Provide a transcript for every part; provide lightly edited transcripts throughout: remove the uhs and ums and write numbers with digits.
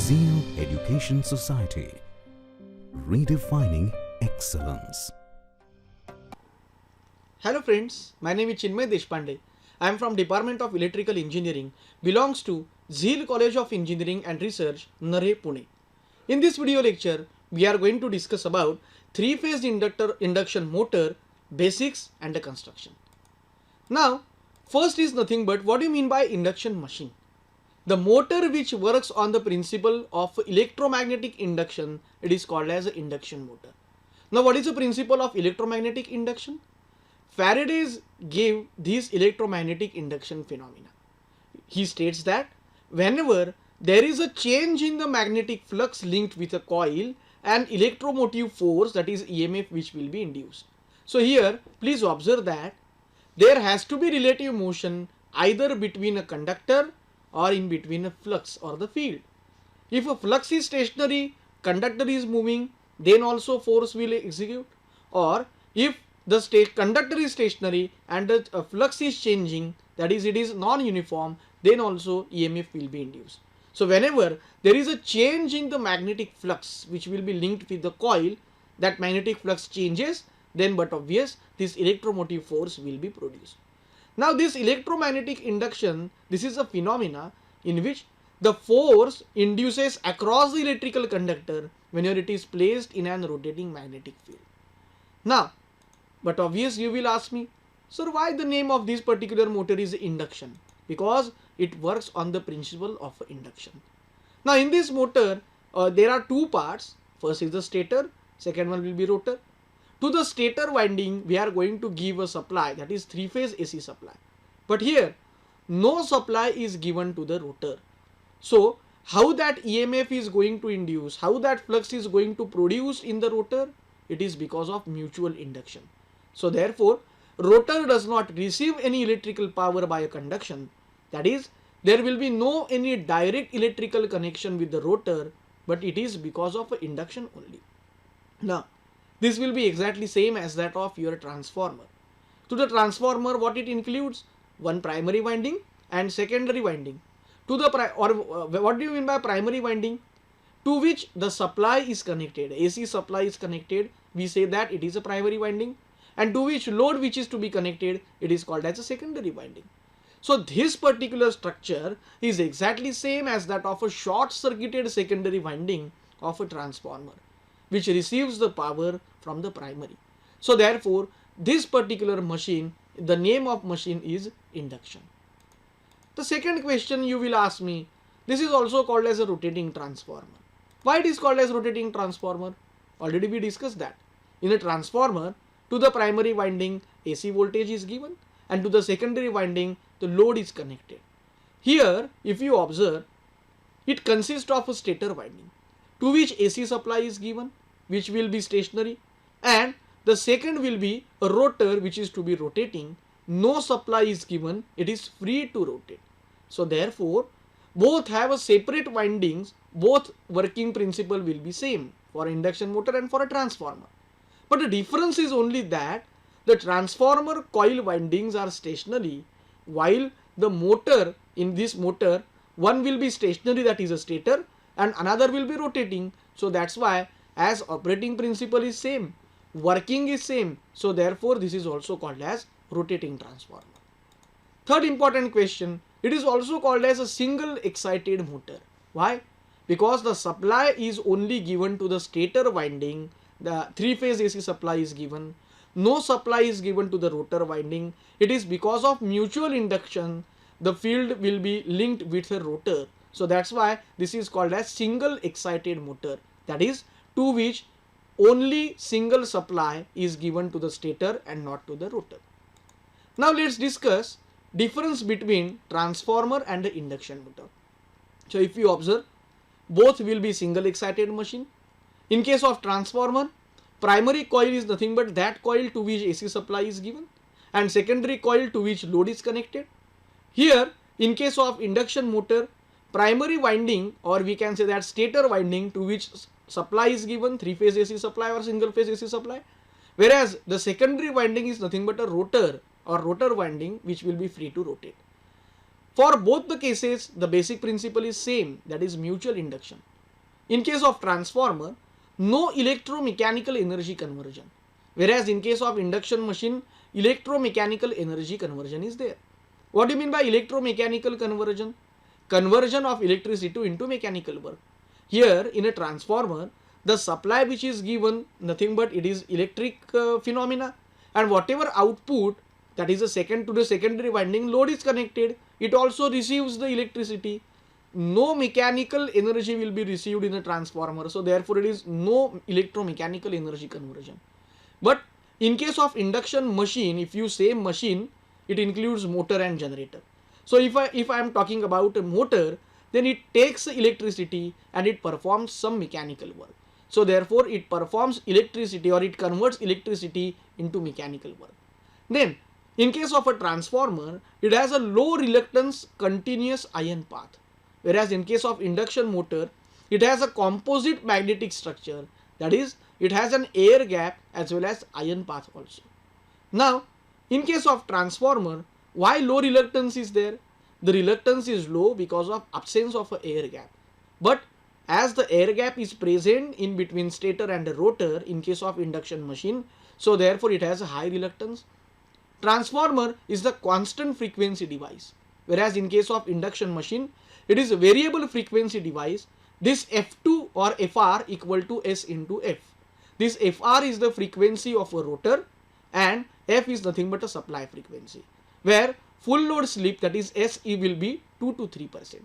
Zeal Education Society, redefining excellence. Hello friends, my name is Chinmay Deshpande. I am from Department of Electrical Engineering, belongs to Zeal College of Engineering and Research, Narhe, Pune. In this video lecture, we are going to discuss about three-phase induction motor, basics and the construction. Now, first is nothing but what do you mean by induction machine? The motor which works on the principle of electromagnetic induction, it is called as an induction motor. Now, what is the principle of electromagnetic induction? Faraday gave this electromagnetic induction phenomena. He states that whenever there is a change in the magnetic flux linked with a coil, an electromotive force, that is EMF, which will be induced. So here please observe that there has to be relative motion either between a conductor or in between a flux or the field. If a flux is stationary, conductor is moving, then also force will execute. Or if the conductor is stationary and the flux is changing, that is it is non-uniform, then also EMF will be induced. So whenever there is a change in the magnetic flux which will be linked with the coil, that magnetic flux changes, then but obvious this electromotive force will be produced. Now this electromagnetic induction, this is a phenomena in which the force induces across the electrical conductor whenever it is placed in an rotating magnetic field. Now, but obvious you will ask me, sir, why the name of this particular motor is induction? Because it works on the principle of induction. Now in this motor, there are two parts. First is the stator, second one will be rotor. To the stator winding, we are going to give a supply, that is three-phase AC supply. But here, no supply is given to the rotor. So, how that EMF is going to induce, how that flux is going to produce in the rotor? It is because of mutual induction. So, therefore, rotor does not receive any electrical power by a conduction. That is, there will be no any direct electrical connection with the rotor, but it is because of induction only. Now, this will be exactly same as that of your transformer. To the transformer, what it includes? One primary winding and secondary winding. To the what do you mean by primary winding? To which the supply is connected, AC supply is connected, we say that it is a primary winding, and to which load which is to be connected, it is called as a secondary winding. So this particular structure is exactly same as that of a short circuited secondary winding of a transformer, which receives the power from the primary. So therefore, this particular machine, the name of machine is induction. The second question you will ask me, this is also called as a rotating transformer. Why it is called as rotating transformer? Already we discussed that. In a transformer, to the primary winding, AC voltage is given, and to the secondary winding, the load is connected. Here, if you observe, it consists of a stator winding, to which AC supply is given, which will be stationary, and the second will be a rotor which is to be rotating. No supply is given, it is free to rotate. So therefore, both have a separate windings, both working principle will be same for induction motor and for a transformer. But the difference is only that the transformer coil windings are stationary, while the motor, in this motor, one will be stationary, that is a stator, and another will be rotating. So that's why as operating principle is same, working is same. So therefore this is also called as rotating transformer. Third important question, it is also called as a single excited motor. Why? Because the supply is only given to the stator winding, the three-phase AC supply is given, no supply is given to the rotor winding. It is because of mutual induction, the field will be linked with a rotor. So that's why this is called as single excited motor, that is to which only single supply is given to the stator and not to the rotor. Now let's discuss difference between transformer and the induction motor. So if you observe, both will be single excited machine. In case of transformer, primary coil is nothing but that coil to which AC supply is given, and secondary coil to which load is connected. Here, in case of induction motor, primary winding, or we can say that stator winding, to which supply is given, three-phase AC supply or single-phase AC supply, whereas the secondary winding is nothing but a rotor or rotor winding which will be free to rotate. For both the cases, the basic principle is same, that is mutual induction. in case of transformer, no electromechanical energy conversion. Whereas in case of induction machine, electromechanical energy conversion is there. What do you mean by electromechanical conversion? Conversion of electricity into mechanical work. Here in a transformer, the supply which is given, nothing but it is electric phenomena, and whatever output, that is a second to the secondary winding load is connected, it also receives the electricity. No mechanical energy will be received in a transformer, so therefore it is no electromechanical energy conversion. But in case of induction machine, if you say machine, it includes motor and generator. So if I am talking about a motor, then it takes electricity and it performs some mechanical work. So therefore it performs electricity, or it converts electricity into mechanical work. Then in case of a transformer, it has a low reluctance continuous iron path. Whereas in case of induction motor, it has a composite magnetic structure, that is, it has an air gap as well as iron path also. Now in case of transformer, why low reluctance is there? The reluctance is low because of absence of an air gap. But as the air gap is present in between stator and the rotor in case of induction machine, so therefore it has a high reluctance. Transformer is the constant frequency device, whereas in case of induction machine, it is a variable frequency device. This F2 or Fr equal to S into F. This Fr is the frequency of a rotor and F is nothing but a supply frequency, where full load slip, that is SE, will be 2 to 3%.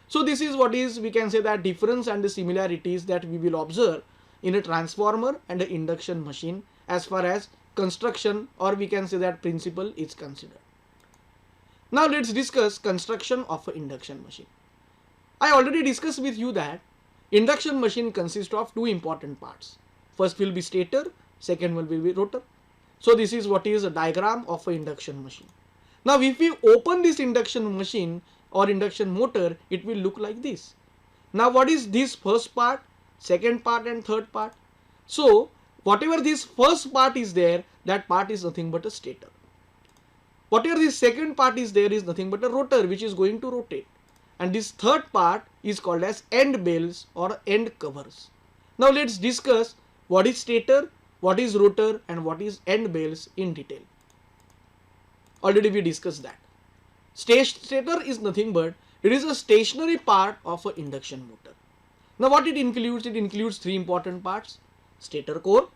So this is what is, we can say, that difference and the similarities that we will observe in a transformer and an induction machine as far as construction, or we can say that principle, is considered. Now let's discuss construction of an induction machine. I already discussed with you that induction machine consists of two important parts. First will be stator, second will be rotor. So this is what is a diagram of an induction machine. Now if we open this induction machine or induction motor, it will look like this. Now what is this first part, second part and third part? So whatever this first part is there, that part is nothing but a stator. Whatever this second part is there is nothing but a rotor which is going to rotate. And this third part is called as end bells or end covers. Now let's discuss what is stator, what is rotor and what is end bells in detail. Already we discussed that. Stator is nothing but it is a stationary part of an induction motor. Now what it includes three important parts. Stator core,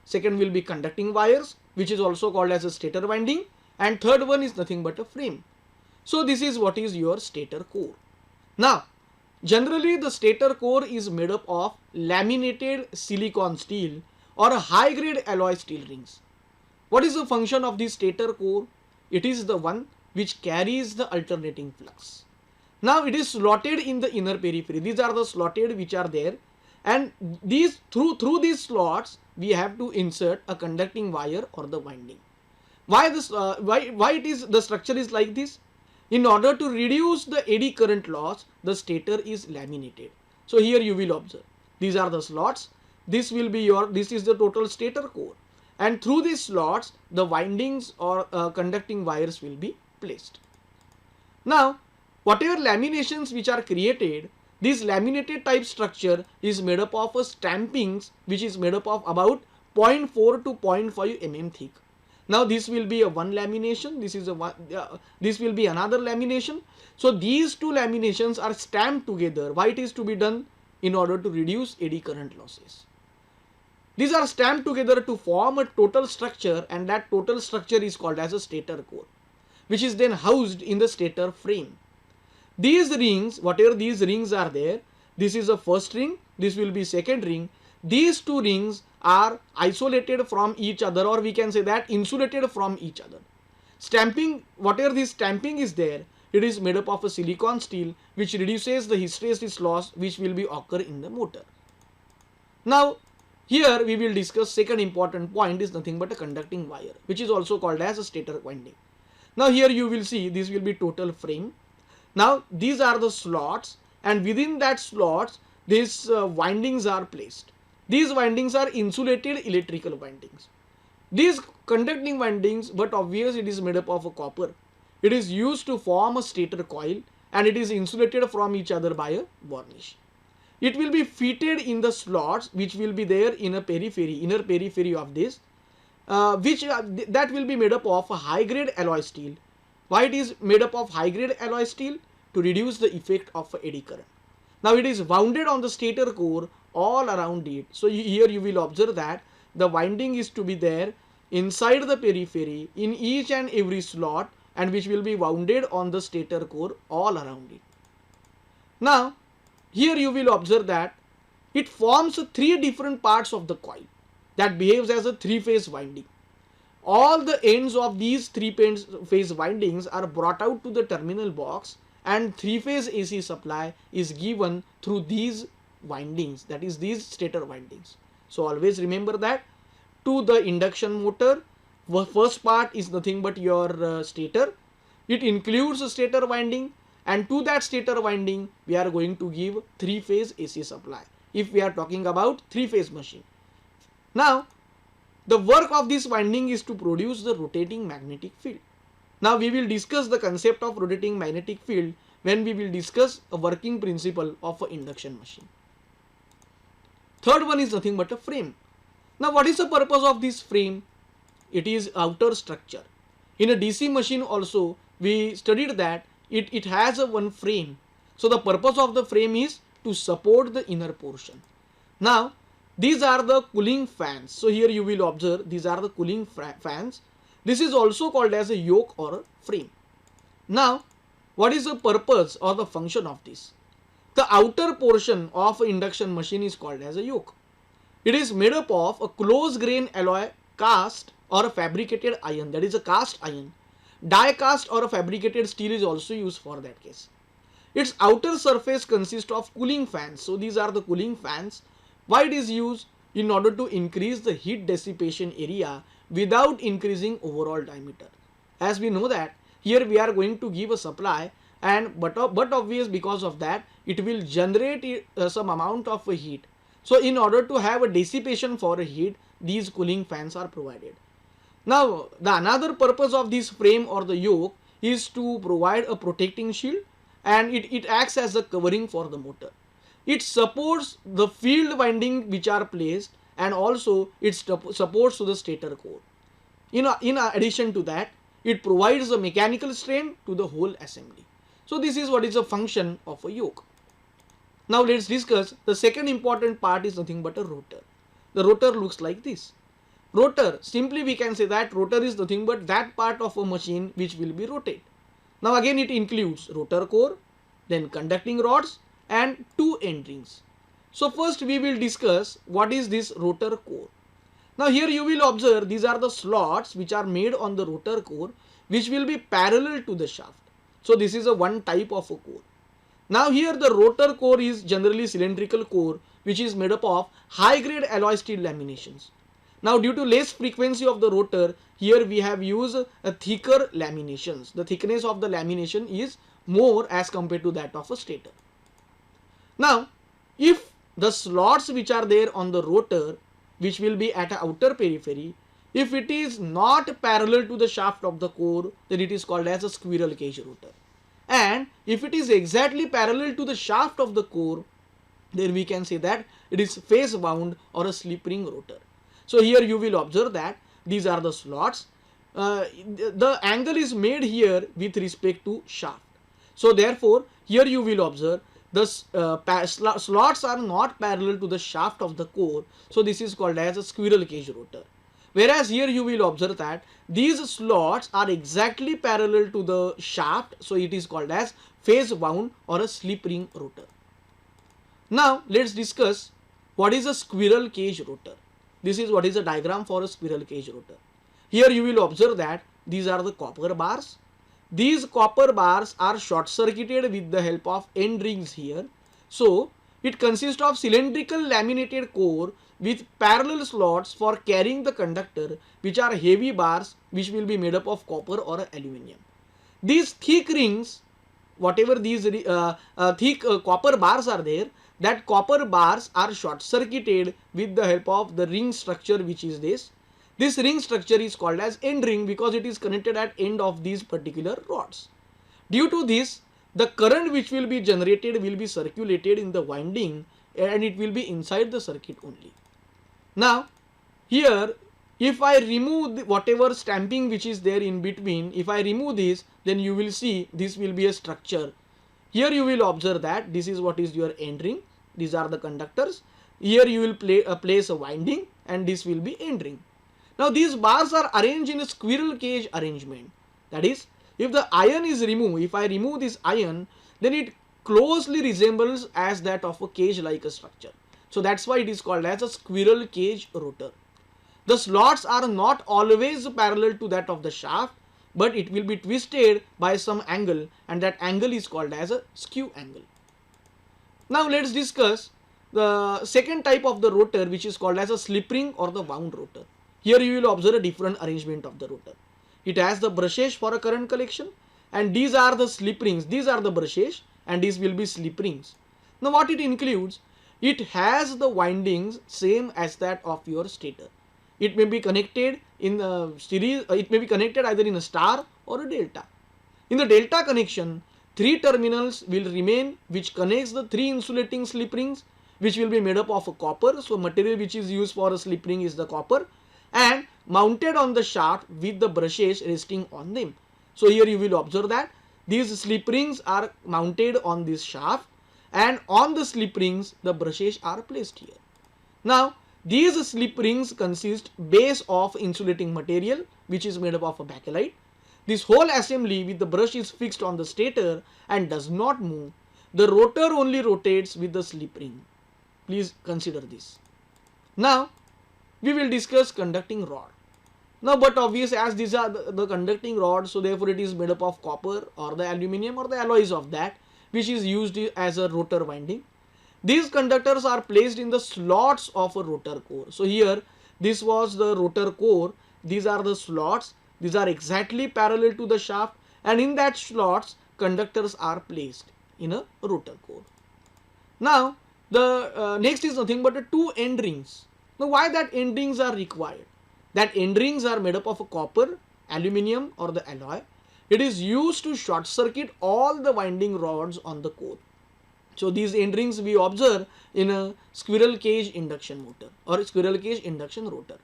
second will be conducting wires, which is also called as a stator winding, and third one is nothing but a frame. So this is what is your stator core. Now generally the stator core is made up of laminated silicon steel or a high grade alloy steel rings. What is the function of this stator core? It is the one which carries the alternating flux. Now it is slotted in the inner periphery. These are the slotted which are there, and these through these slots we have to insert a conducting wire or the winding. Why this? Why it is the structure is like this? In order to reduce the eddy current loss, the stator is laminated. So here you will observe these are the slots. This will be this is the total stator core, and through these slots the windings or conducting wires will be placed. Now whatever laminations which are created, this laminated type structure is made up of a stampings which is made up of about 0.4 to 0.5 mm thick. Now this will be a one lamination, this is a one, this will be another lamination. So these two laminations are stamped together. Why it is to be done? In order to reduce eddy current losses. These are stamped together to form a total structure, and that total structure is called as a stator core, which is then housed in the stator frame. These rings, whatever these rings are there, this is the first ring, this will be second ring. These two rings are isolated from each other, or we can say that insulated from each other. Stamping, whatever this stamping is there, it is made up of a silicon steel which reduces the hysteresis loss which will be occur in the motor. Now here we will discuss second important point is nothing but a conducting wire, which is also called as a stator winding. Now here you will see this will be total frame. Now these are the slots, and within that slots these windings are placed. These windings are insulated electrical windings. These conducting windings, but obviously it is made up of a copper. It is used to form a stator coil, and it is insulated from each other by a varnish. it will be fitted in the slots which will be there in a inner periphery of this, that will be made up of a high grade alloy steel. Why it is made up of high grade alloy steel? To reduce the effect of eddy current. Now it is wounded on the stator core all around it. So here you will observe that the winding is to be there inside the periphery in each and every slot, and which will be wounded on the stator core all around it. Now here you will observe that it forms three different parts of the coil that behaves as a three-phase winding. All the ends of these three-phase windings are brought out to the terminal box, and three-phase AC supply is given through these windings, that is these stator windings. So always remember that to the induction motor, the first part is nothing but your stator. It includes a stator winding, and to that stator winding we are going to give three-phase AC supply if we are talking about three-phase machine. Now the work of this winding is to produce the rotating magnetic field. Now we will discuss the concept of rotating magnetic field when we will discuss a working principle of an induction machine. Third one is nothing but a frame. Now what is the purpose of this frame? It is outer structure. In a DC machine also we studied that it has a one frame. So the purpose of the frame is to support the inner portion. Now these are the cooling fans. So here you will observe these are the cooling fans. This is also called as a yoke or a frame. Now what is the purpose or the function of this? The outer portion of an induction machine is called as a yoke. It is made up of a close grain alloy cast or a fabricated iron, that is a cast iron. Die cast or a fabricated steel is also used for that case. Its outer surface consists of cooling fans. So these are the cooling fans. Why it is used? In order to increase the heat dissipation area without increasing overall diameter. As we know that here we are going to give a supply, and but obvious because of that it will generate some amount of heat. So in order to have a dissipation for a heat, these cooling fans are provided. Now the another purpose of this frame or the yoke is to provide a protecting shield, and it acts as a covering for the motor. It supports the field winding which are placed, and also it supports to the stator core. In addition to that, it provides a mechanical strain to the whole assembly. So this is what is the function of a yoke. Now let's discuss the second important part is nothing but a rotor. The rotor looks like this. Rotor, simply we can say that rotor is nothing but that part of a machine which will be rotate. Now again it includes rotor core, then conducting rods and two end rings. So first we will discuss what is this rotor core. Now here you will observe these are the slots which are made on the rotor core which will be parallel to the shaft. So this is a one type of a core. Now here the rotor core is generally cylindrical core which is made up of high grade alloy steel laminations. Now due to less frequency of the rotor, here we have used a thicker laminations. The thickness of the lamination is more as compared to that of a stator. Now if the slots which are there on the rotor which will be at an outer periphery, if it is not parallel to the shaft of the core, then it is called as a squirrel cage rotor. And if it is exactly parallel to the shaft of the core, then we can say that it is phase wound or a slip ring rotor. So here you will observe that these are the slots. The angle is made here with respect to shaft. So therefore here you will observe the slots are not parallel to the shaft of the core. So this is called as a squirrel cage rotor. Whereas here you will observe that these slots are exactly parallel to the shaft. So it is called as phase wound or a slip ring rotor. Now let's discuss what is a squirrel cage rotor. This is what is a diagram for a squirrel cage rotor. Here you will observe that these are the copper bars. These copper bars are short circuited with the help of end rings here. So it consists of cylindrical laminated core with parallel slots for carrying the conductor, which are heavy bars which will be made up of copper or aluminium. These thick rings, whatever these thick copper bars are there, that copper bars are short circuited with the help of the ring structure which is this. This ring structure is called as end ring because it is connected at end of these particular rods. Due to this, the current which will be generated will be circulated in the winding and it will be inside the circuit only. Now here if I remove whatever stamping which is there in between, if I remove this, then you will see this will be a structure. Here you will observe that this is what is your end ring, these are the conductors. Here you will place a winding and this will be end ring. Now these bars are arranged in a squirrel cage arrangement. That is, if the iron is removed, if I remove this iron, then it closely resembles as that of a cage like a structure. So that's why it is called as a squirrel cage rotor. The slots are not always parallel to that of the shaft, but it will be twisted by some angle, and that angle is called as a skew angle. Now let's discuss the second type of the rotor, which is called as a slip ring or the wound rotor. Here you will observe a different arrangement of the rotor. It has the brushes for a current collection, and these are the slip rings. These are the brushes and these will be slip rings. Now what it includes, it has the windings same as that of your stator. It may be connected in a series, it may be connected either in a star or a delta. In the delta connection, 3 terminals will remain which connects the 3 insulating slip rings, which will be made up of a copper. So material which is used for a slip ring is the copper, and mounted on the shaft with the brushes resting on them. So here you will observe that these slip rings are mounted on this shaft, and on the slip rings the brushes are placed here. Now these slip rings consist base of insulating material which is made up of a bakelite. This whole assembly with the brush is fixed on the stator and does not move. The rotor only rotates with the slip ring. Please consider this. Now we will discuss conducting rod. Now but obvious, as these are the conducting rods, so therefore it is made up of copper or the aluminum or the alloys of that, which is used as a rotor winding. These conductors are placed in the slots of a rotor core. So here this was the rotor core, these are the slots, these are exactly parallel to the shaft, and in that slots conductors are placed in a rotor core. Now the next is nothing but the 2 end rings. Now why that end rings are required? That end rings are made up of a copper, aluminum or the alloy. It is used to short circuit all the winding rods on the core. So these end rings we observe in a squirrel cage induction motor or squirrel cage induction rotor.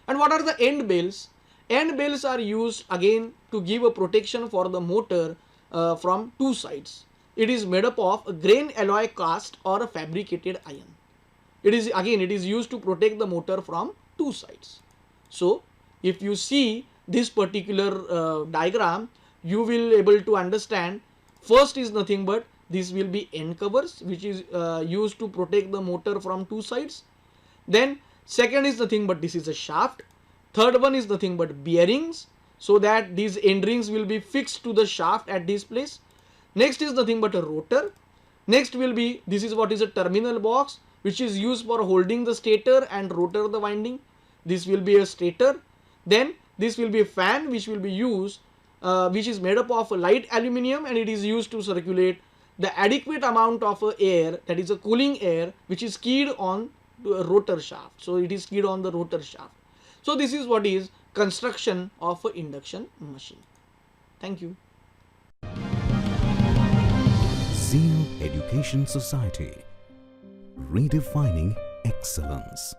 And what are the end bells? End bells are used again to give a protection for the motor from 2 sides. It is made up of a grain alloy cast or a fabricated iron. It is used to protect the motor from 2 sides. So if you see this particular diagram, you will able to understand. First is nothing but this will be end covers which is used to protect the motor from 2 sides. Then second is nothing but this is a shaft. Third one is nothing but bearings, so that these end rings will be fixed to the shaft at this place. Next is nothing but a rotor. Next will be, this is what is a terminal box which is used for holding the stator and rotor the winding. This will be a stator. Then this will be a fan which will be used which is made up of light aluminum, and it is used to circulate the adequate amount of air, that is a cooling air, which is keyed on to a rotor shaft. So it is keyed on the rotor shaft. So this is what is construction of an induction machine. Thank you. Zeal Education Society, redefining excellence.